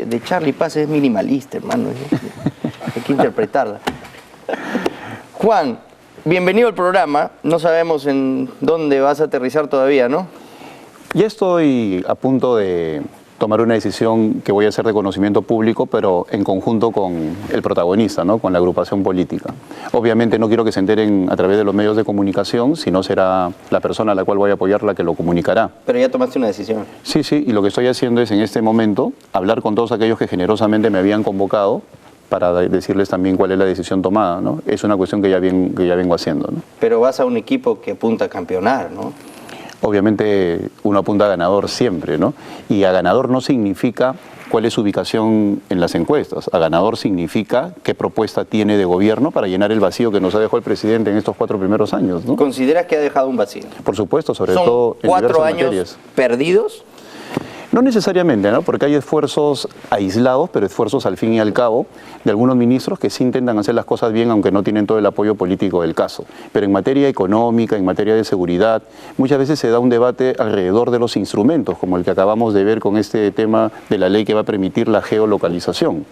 de Charlie Paz es minimalista, hermano. Hay que interpretarla. Juan, bienvenido al programa. No sabemos en dónde vas a aterrizar todavía, ¿no? Ya estoy a punto de tomar una decisión que voy a hacer de conocimiento público, pero en conjunto con el protagonista, ¿no? Con la agrupación política. Obviamente no quiero que se enteren a través de los medios de comunicación, sino será la persona a la cual voy a apoyar la que lo comunicará. Pero ya tomaste una decisión. Sí, y lo que estoy haciendo es en este momento hablar con todos aquellos que generosamente me habían convocado para decirles también cuál es la decisión tomada, ¿no? Es una cuestión que ya vengo haciendo, ¿no? Pero vas a un equipo que apunta a campeonar, ¿no? Obviamente uno apunta a ganador siempre, ¿no? Y a ganador no significa cuál es su ubicación en las encuestas. A ganador significa qué propuesta tiene de gobierno para llenar el vacío que nos ha dejado el presidente en estos 4 primeros años, ¿no? ¿Consideras que ha dejado un vacío? Por supuesto, sobre ¿Son todo en 4 diversas años materias. perdidos? No necesariamente, ¿no? Porque hay esfuerzos aislados, pero esfuerzos al fin y al cabo de algunos ministros que sí intentan hacer las cosas bien, aunque no tienen todo el apoyo político del caso. Pero en materia económica, en materia de seguridad, muchas veces se da un debate alrededor de los instrumentos, como el que acabamos de ver con este tema de la ley que va a permitir la geolocalización.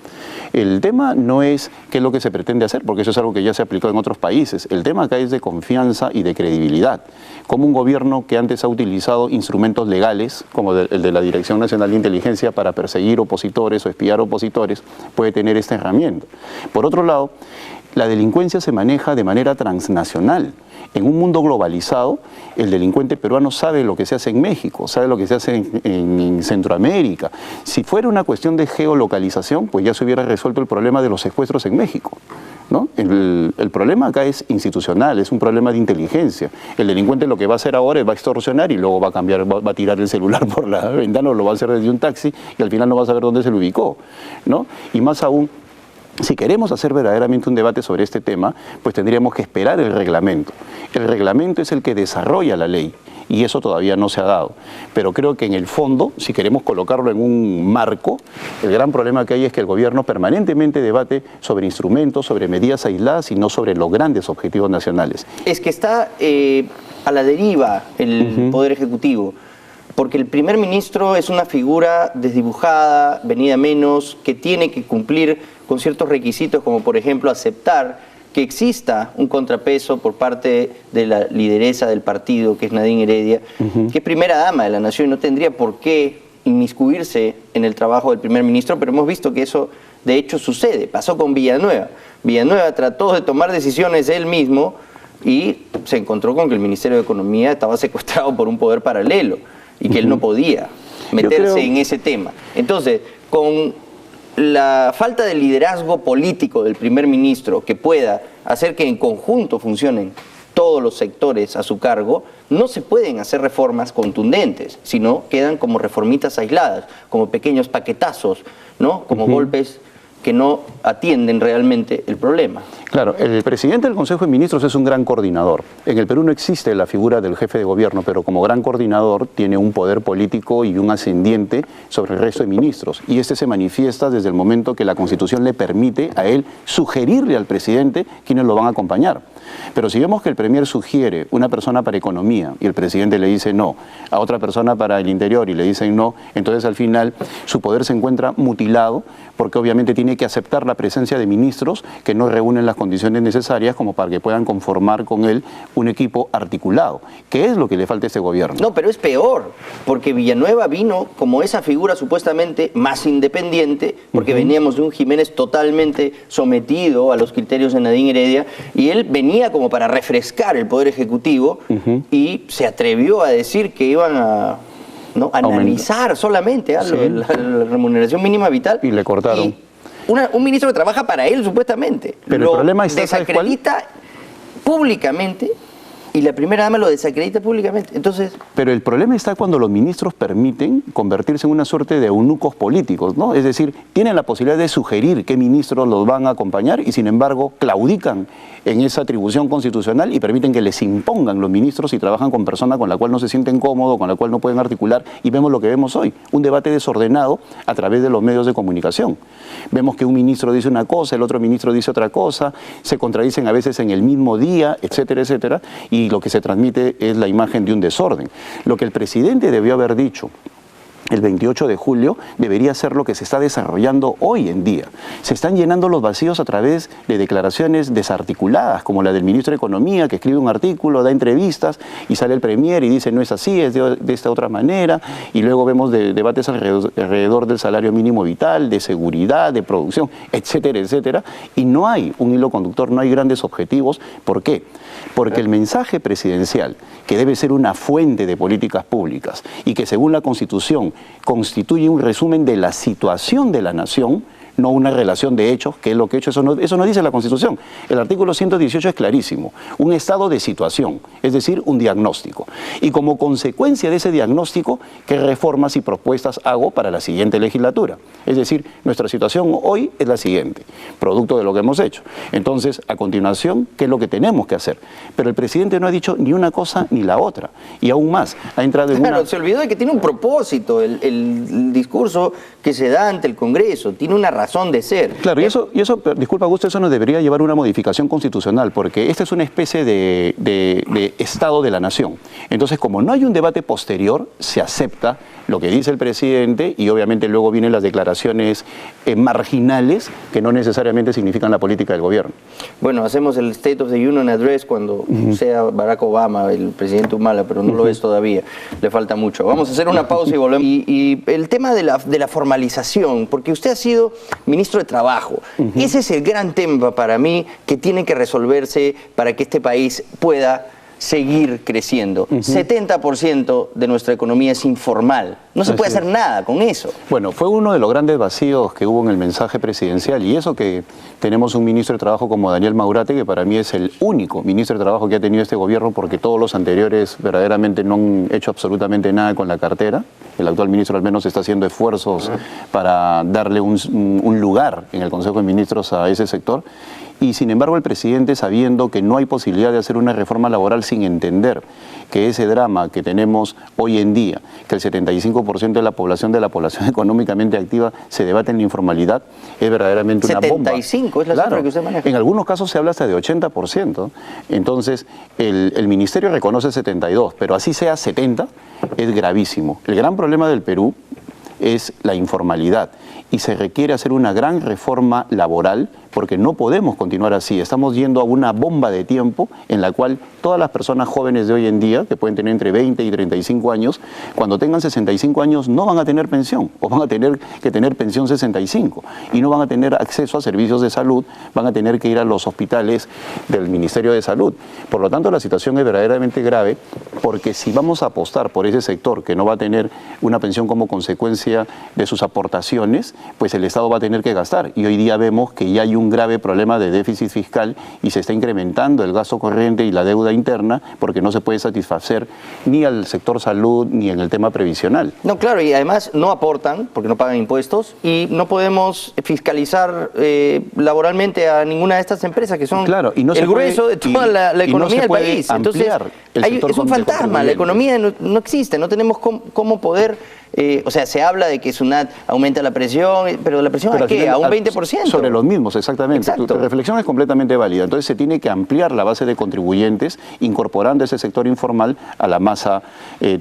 El tema no es qué es lo que se pretende hacer, porque eso es algo que ya se aplicó en otros países. El tema acá es de confianza y de credibilidad. Como un gobierno que antes ha utilizado instrumentos legales, como el de la Dirección Nacional de Inteligencia para perseguir opositores o espiar opositores, puede tener esta herramienta. Por otro lado, la delincuencia se maneja de manera transnacional. En un mundo globalizado, el delincuente peruano sabe lo que se hace en México, sabe lo que se hace en Centroamérica. Si fuera una cuestión de geolocalización, pues ya se hubiera resuelto el problema de los secuestros en México, ¿no? El problema acá es institucional, es un problema de inteligencia. El delincuente lo que va a hacer ahora es va a extorsionar y luego va a tirar el celular por la ventana o lo va a hacer desde un taxi y al final no va a saber dónde se lo ubicó, ¿no? Y más aún, si queremos hacer verdaderamente un debate sobre este tema, pues tendríamos que esperar el reglamento. El reglamento es el que desarrolla la ley y eso todavía no se ha dado. Pero creo que en el fondo, si queremos colocarlo en un marco, el gran problema que hay es que el gobierno permanentemente debate sobre instrumentos, sobre medidas aisladas y no sobre los grandes objetivos nacionales. Es que está a la deriva el Poder Ejecutivo. Porque el primer ministro es una figura desdibujada, venida menos, que tiene que cumplir con ciertos requisitos, como por ejemplo aceptar que exista un contrapeso por parte de la lideresa del partido, que es Nadine Heredia, que es primera dama de la nación y no tendría por qué inmiscuirse en el trabajo del primer ministro, pero hemos visto que eso de hecho sucede. Pasó con Villanueva. Villanueva trató de tomar decisiones él mismo y se encontró con que el Ministerio de Economía estaba secuestrado por un poder paralelo y que él no podía meterse en ese tema. Entonces, con la falta de liderazgo político del primer ministro que pueda hacer que en conjunto funcionen todos los sectores a su cargo, no se pueden hacer reformas contundentes, sino quedan como reformitas aisladas, como pequeños paquetazos, ¿no? Como golpes que no atienden realmente el problema. Claro, el presidente del Consejo de Ministros es un gran coordinador. En el Perú no existe la figura del jefe de gobierno, pero como gran coordinador tiene un poder político y un ascendiente sobre el resto de ministros. Y este se manifiesta desde el momento que la Constitución le permite a él sugerirle al presidente quiénes lo van a acompañar. Pero si vemos que el premier sugiere una persona para economía y el presidente le dice no, a otra persona para el interior y le dicen no, entonces al final su poder se encuentra mutilado porque obviamente tiene que aceptar la presencia de ministros que no reúnen las condiciones necesarias como para que puedan conformar con él un equipo articulado. ¿Qué es lo que le falta a este gobierno? No, pero es peor, porque Villanueva vino como esa figura supuestamente más independiente, porque veníamos de un Jiménez totalmente sometido a los criterios de Nadine Heredia, y él venía como para refrescar el Poder Ejecutivo y se atrevió a decir que iban a analizar solamente la remuneración mínima vital. Y le cortaron. Y un ministro que trabaja para él, supuestamente. Pero el problema está, desacredita públicamente y la primera dama lo desacredita públicamente. Entonces, pero el problema está cuando los ministros permiten convertirse en una suerte de eunucos políticos, ¿no? Es decir, tienen la posibilidad de sugerir qué ministros los van a acompañar y sin embargo claudican en esa atribución constitucional y permiten que les impongan los ministros y trabajan con personas con la cual no se sienten cómodos, con la cual no pueden articular, y vemos lo que vemos hoy, un debate desordenado a través de los medios de comunicación. Vemos que un ministro dice una cosa, el otro ministro dice otra cosa, se contradicen a veces en el mismo día, etcétera, etcétera, y lo que se transmite es la imagen de un desorden. Lo que el presidente debió haber dicho el 28 de julio, debería ser lo que se está desarrollando hoy en día. Se están llenando los vacíos a través de declaraciones desarticuladas, como la del ministro de Economía, que escribe un artículo, da entrevistas, y sale el premier y dice no es así, es de esta otra manera, y luego vemos debates alrededor del salario mínimo vital, de seguridad, de producción, etcétera, etcétera, y no hay un hilo conductor, no hay grandes objetivos. ¿Por qué? Porque el mensaje presidencial, que debe ser una fuente de políticas públicas y que según la Constitución constituye un resumen de la situación de la nación, no una relación de hechos, que es lo que he hecho, eso no dice la Constitución. El artículo 118 es clarísimo, un estado de situación, es decir, un diagnóstico. Y como consecuencia de ese diagnóstico, ¿qué reformas y propuestas hago para la siguiente legislatura? Es decir, nuestra situación hoy es la siguiente, producto de lo que hemos hecho. Entonces, a continuación, ¿qué es lo que tenemos que hacer? Pero el presidente no ha dicho ni una cosa ni la otra. Y aún más, ha entrado en Claro, se olvidó de que tiene un propósito, el discurso que se da ante el Congreso, tiene una razón de ser. Claro, y eso, disculpa Augusto, eso nos debería llevar a una modificación constitucional, porque esta es una especie de Estado de la Nación. Entonces, como no hay un debate posterior, se acepta lo que dice el presidente y obviamente luego vienen las declaraciones marginales que no necesariamente significan la política del gobierno. Bueno, hacemos el State of the Union Address cuando sea Barack Obama el presidente Humala, pero no lo es todavía, le falta mucho. Vamos a hacer una pausa y volvemos. Y el tema de la formalización, porque usted ha sido ministro de Trabajo. Ese es el gran tema para mí que tiene que resolverse para que este país pueda seguir creciendo. 70% de nuestra economía es informal. No se puede hacer nada con eso. Bueno, fue uno de los grandes vacíos que hubo en el mensaje presidencial, y eso que tenemos un ministro de Trabajo como Daniel Maurate, que para mí es el único ministro de Trabajo que ha tenido este gobierno, porque todos los anteriores verdaderamente no han hecho absolutamente nada con la cartera. El actual ministro al menos está haciendo esfuerzos para darle un lugar en el Consejo de Ministros a ese sector. Y sin embargo el presidente, sabiendo que no hay posibilidad de hacer una reforma laboral sin entender que ese drama que tenemos hoy en día, que el 75% de la población económicamente activa se debate en la informalidad, es verdaderamente una bomba. 75 es la cifra que usted maneja. En algunos casos se habla hasta de 80%. Entonces el ministerio reconoce 72, pero así sea 70, es gravísimo. El gran problema del Perú es la informalidad y se requiere hacer una gran reforma laboral, porque no podemos continuar así. Estamos yendo a una bomba de tiempo en la cual todas las personas jóvenes de hoy en día, que pueden tener entre 20 y 35 años, cuando tengan 65 años no van a tener pensión, o van a tener que tener pensión 65, y no van a tener acceso a servicios de salud, van a tener que ir a los hospitales del Ministerio de Salud. Por lo tanto, la situación es verdaderamente grave, porque si vamos a apostar por ese sector que no va a tener una pensión como consecuencia de sus aportaciones, pues el Estado va a tener que gastar. Y hoy día vemos que ya hay un grave problema de déficit fiscal y se está incrementando el gasto corriente y la deuda interna, porque no se puede satisfacer ni al sector salud ni en el tema previsional. No, claro, y además no aportan porque no pagan impuestos y no podemos fiscalizar laboralmente a ninguna de estas empresas que son el grueso de toda la economía del país. Entonces, es un fantasma, la economía no existe, no tenemos cómo poder... o sea, se habla de que SUNAT aumenta la presión, pero ¿la presión a qué? ¿A un 20%? Sobre los mismos, exactamente. Tu reflexión es completamente válida. Entonces se tiene que ampliar la base de contribuyentes, incorporando ese sector informal a la masa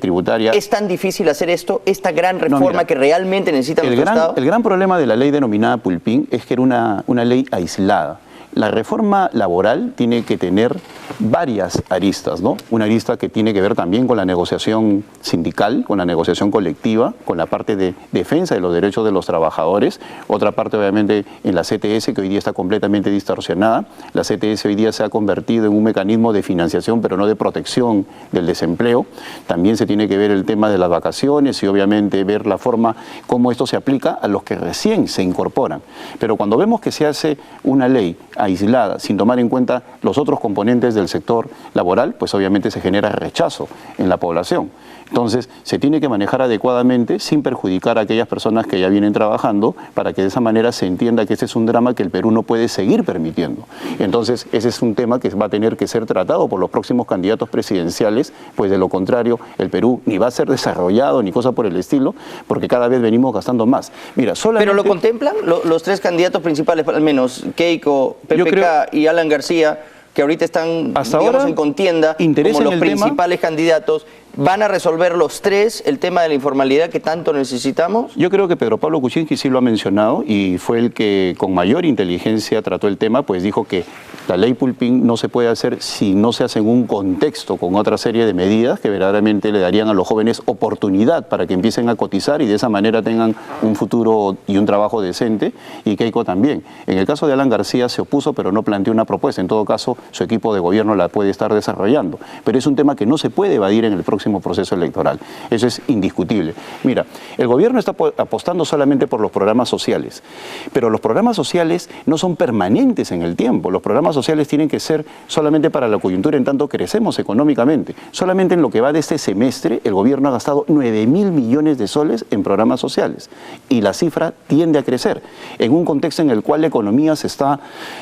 tributaria. ¿Es tan difícil hacer esto, esta gran reforma que realmente necesita nuestro Estado? El gran problema de la ley denominada Pulpín es que era una ley aislada. La reforma laboral tiene que tener varias aristas, ¿no? Una arista que tiene que ver también con la negociación sindical, con la negociación colectiva, con la parte de defensa de los derechos de los trabajadores. Otra parte, obviamente, en la CTS, que hoy día está completamente distorsionada. La CTS hoy día se ha convertido en un mecanismo de financiación, pero no de protección del desempleo. También se tiene que ver el tema de las vacaciones y, obviamente, ver la forma como esto se aplica a los que recién se incorporan. Pero cuando vemos que se hace una ley aislada, sin tomar en cuenta los otros componentes del sector laboral, pues obviamente se genera rechazo en la población. Entonces, se tiene que manejar adecuadamente sin perjudicar a aquellas personas que ya vienen trabajando, para que de esa manera se entienda que este es un drama que el Perú no puede seguir permitiendo. Entonces, ese es un tema que va a tener que ser tratado por los próximos candidatos presidenciales, pues de lo contrario, el Perú ni va a ser desarrollado ni cosa por el estilo, porque cada vez venimos gastando más. Mira, solamente... ¿Pero lo contemplan los tres candidatos principales, al menos Keiko, PPK y Alan García, que ahorita están, digamos, en contienda como los principales candidatos? ¿Van a resolver los tres el tema de la informalidad que tanto necesitamos? Yo creo que Pedro Pablo Kuczynski sí lo ha mencionado y fue el que con mayor inteligencia trató el tema, pues dijo que la ley Pulpín no se puede hacer si no se hace en un contexto con otra serie de medidas que verdaderamente le darían a los jóvenes oportunidad para que empiecen a cotizar y de esa manera tengan un futuro y un trabajo decente, y Keiko también. En el caso de Alan García se opuso, pero no planteó una propuesta. En todo caso, su equipo de gobierno la puede estar desarrollando. Pero es un tema que no se puede evadir en el próximo proceso electoral. Eso es indiscutible. Mira, el gobierno está apostando solamente por los programas sociales, pero los programas sociales no son permanentes en el tiempo. Los programas sociales tienen que ser solamente para la coyuntura en tanto crecemos económicamente. Solamente en lo que va de este semestre, el gobierno ha gastado 9.000 millones de soles en programas sociales y la cifra tiende a crecer en un contexto en el cual la economía se está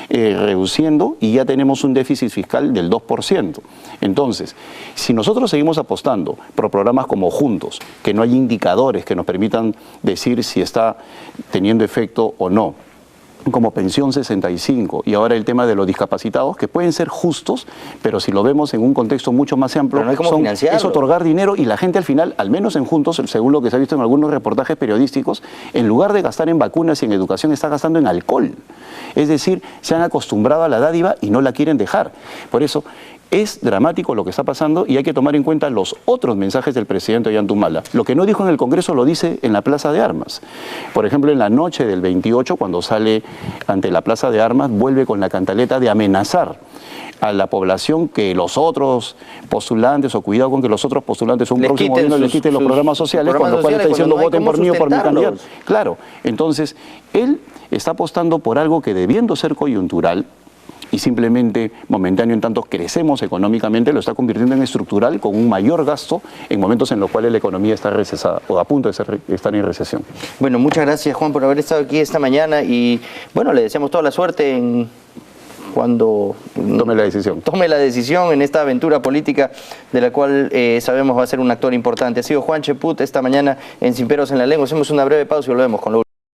reduciendo y ya tenemos un déficit fiscal del 2%. Entonces, si nosotros seguimos apostando por programas como Juntos, que no hay indicadores que nos permitan decir si está teniendo efecto o no, como Pensión 65 y ahora el tema de los discapacitados, que pueden ser justos, pero si lo vemos en un contexto mucho más amplio, no hay cómo es otorgar dinero y la gente al final, al menos en Juntos, según lo que se ha visto en algunos reportajes periodísticos, en lugar de gastar en vacunas y en educación, está gastando en alcohol. Es decir, se han acostumbrado a la dádiva y no la quieren dejar. Por eso, es dramático lo que está pasando y hay que tomar en cuenta los otros mensajes del presidente Ollanta. Lo que no dijo en el Congreso lo dice en la Plaza de Armas. Por ejemplo, en la noche del 28, cuando sale ante la Plaza de Armas, vuelve con la cantaleta de amenazar a la población que los otros postulantes, o cuidado con que los otros postulantes un próximo gobierno les quiten los programas sociales, con lo cual está diciendo voten por mí o por mi candidato. Claro, entonces él está apostando por algo que debiendo ser coyuntural y simplemente momentáneo en tanto crecemos económicamente, lo está convirtiendo en estructural con un mayor gasto en momentos en los cuales la economía está recesada o a punto de estar en recesión. Bueno, muchas gracias, Juan, por haber estado aquí esta mañana y bueno, le deseamos toda la suerte en cuando tome la decisión en esta aventura política de la cual sabemos va a ser un actor importante. Ha sido Juan Cheput esta mañana en Sin Pelos en la Lengua. Hacemos una breve pausa y volvemos con lo último.